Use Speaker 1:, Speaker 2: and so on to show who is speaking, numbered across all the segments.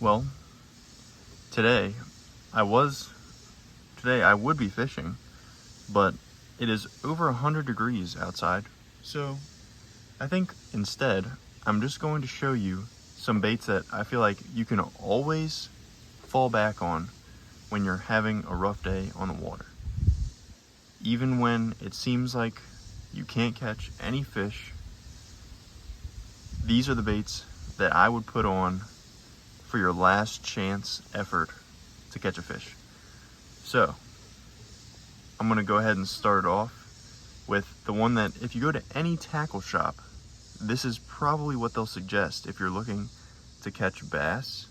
Speaker 1: Well, today I would be fishing, but it is over 100 degrees outside. So I think instead, I'm just going to show you some baits that I feel like you can always fall back on when you're having a rough day on the water. Even when it seems like you can't catch any fish, these are the baits that I would put on for your last chance effort to catch a fish. So I'm gonna go ahead and start off with the one that if you go to any tackle shop, this is probably what they'll suggest if you're looking to catch bass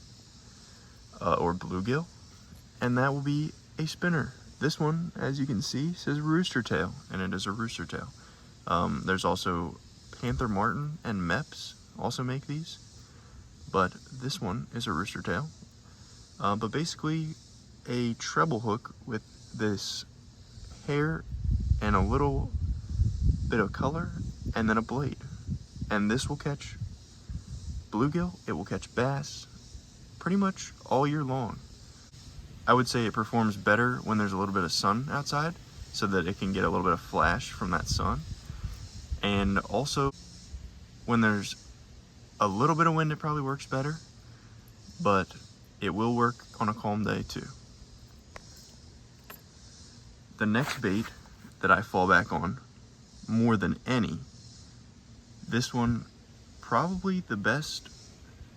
Speaker 1: or bluegill, and that will be a spinner. This one, as you can see, says rooster tail, and it is a rooster tail. There's also Panther Martin and Meps also make these, but this one is a rooster tail. But basically a treble hook with this hair and a little bit of color and then a blade. And this will catch bluegill, it will catch bass pretty much all year long. I would say it performs better when there's a little bit of sun outside so that it can get a little bit of flash from that sun. And also when there's a little bit of wind, it probably works better, but it will work on a calm day too. The next bait that I fall back on more than any, this one probably the best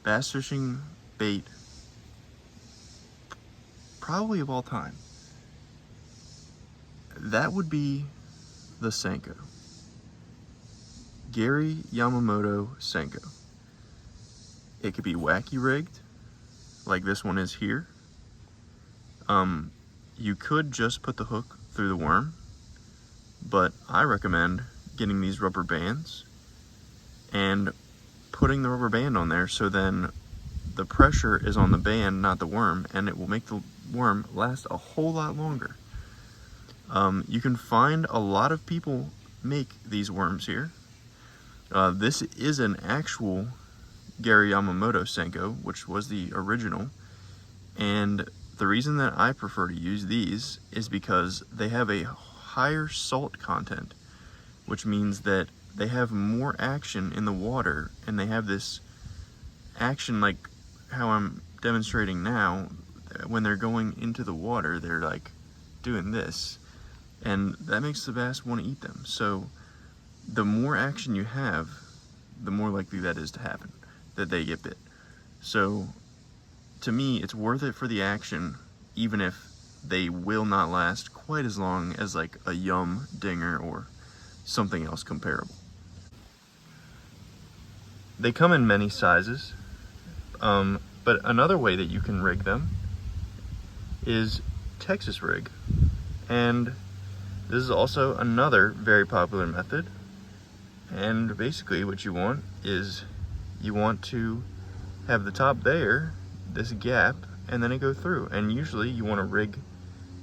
Speaker 1: bass fishing bait probably of all time. That would be the Senko. Gary Yamamoto Senko. It could be wacky rigged, like this one is here. You could just put the hook through the worm, but I recommend getting these rubber bands and putting the rubber band on there so then the pressure is on the band, not the worm, and it will make the worm last a whole lot longer. You can find a lot of people make these worms here. This is an actual Gary Yamamoto Senko, which was the original, and the reason that I prefer to use these is because they have a higher salt content, which means that they have more action in the water, and they have this action like how I'm demonstrating now. When they're going into the water, they're like doing this, and that makes the bass want to eat them. So the more action you have, the more likely that is to happen, that they get bit. So to me, it's worth it for the action, even if they will not last quite as long as like a Yum Dinger or something else comparable. They come in many sizes, but another way that you can rig them is Texas rig. And this is also another very popular method. And basically what you want is you want to have the top there, this gap, and then it go through. And usually you want to rig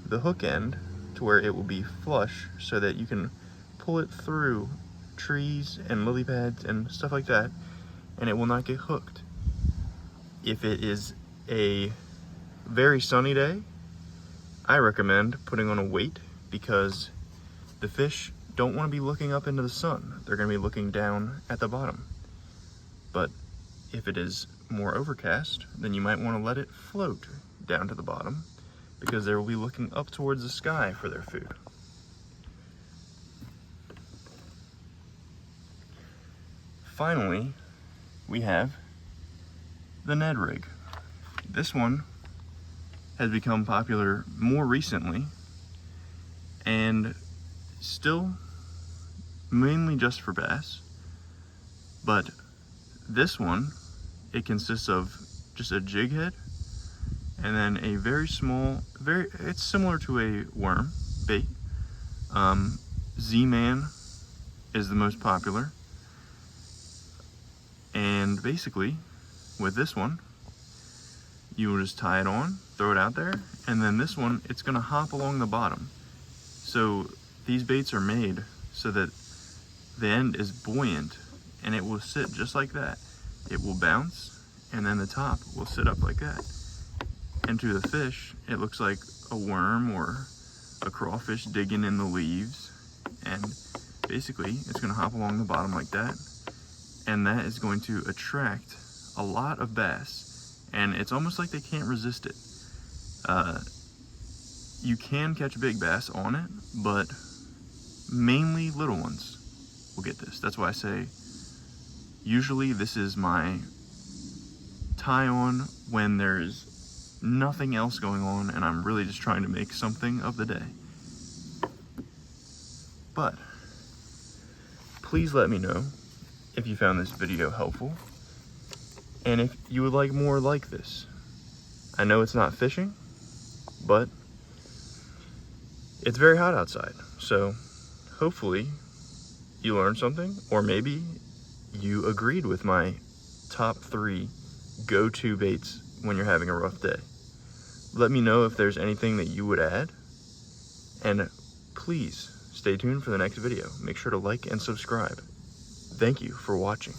Speaker 1: the hook end to where it will be flush so that you can pull it through trees and lily pads and stuff like that, and it will not get hooked. If it is a very sunny day, I recommend putting on a weight, because the fish don't want to be looking up into the sun. They're going to be looking down at the bottom. But if it is more overcast, then you might want to let it float down to the bottom, because they will be looking up towards the sky for their food. Finally, we have the Ned Rig. This one has become popular more recently, and still mainly just for bass. But this one, it consists of just a jig head and then a very small, it's similar to a worm bait. Z-Man is the most popular. And basically, with this one, you will just tie it on, throw it out there, and then this one, it's gonna hop along the bottom. So these baits are made so that the end is buoyant, and it will sit just like that. It will bounce, and then the top will sit up like that. And to the fish, it looks like a worm or a crawfish digging in the leaves. And basically, it's gonna hop along the bottom like that. And that is going to attract a lot of bass. And it's almost like they can't resist it. You can catch big bass on it, but mainly little ones will get this. That's why I say, usually this is my tie on when there's nothing else going on and I'm really just trying to make something of the day. But please let me know if you found this video helpful and if you would like more like this. I know it's not fishing, but it's very hot outside, so hopefully you learned something, or maybe you agreed with my top 3 go-to baits when you're having a rough day. Let me know if there's anything that you would add, and please stay tuned for the next video. Make sure to like and subscribe. Thank you for watching.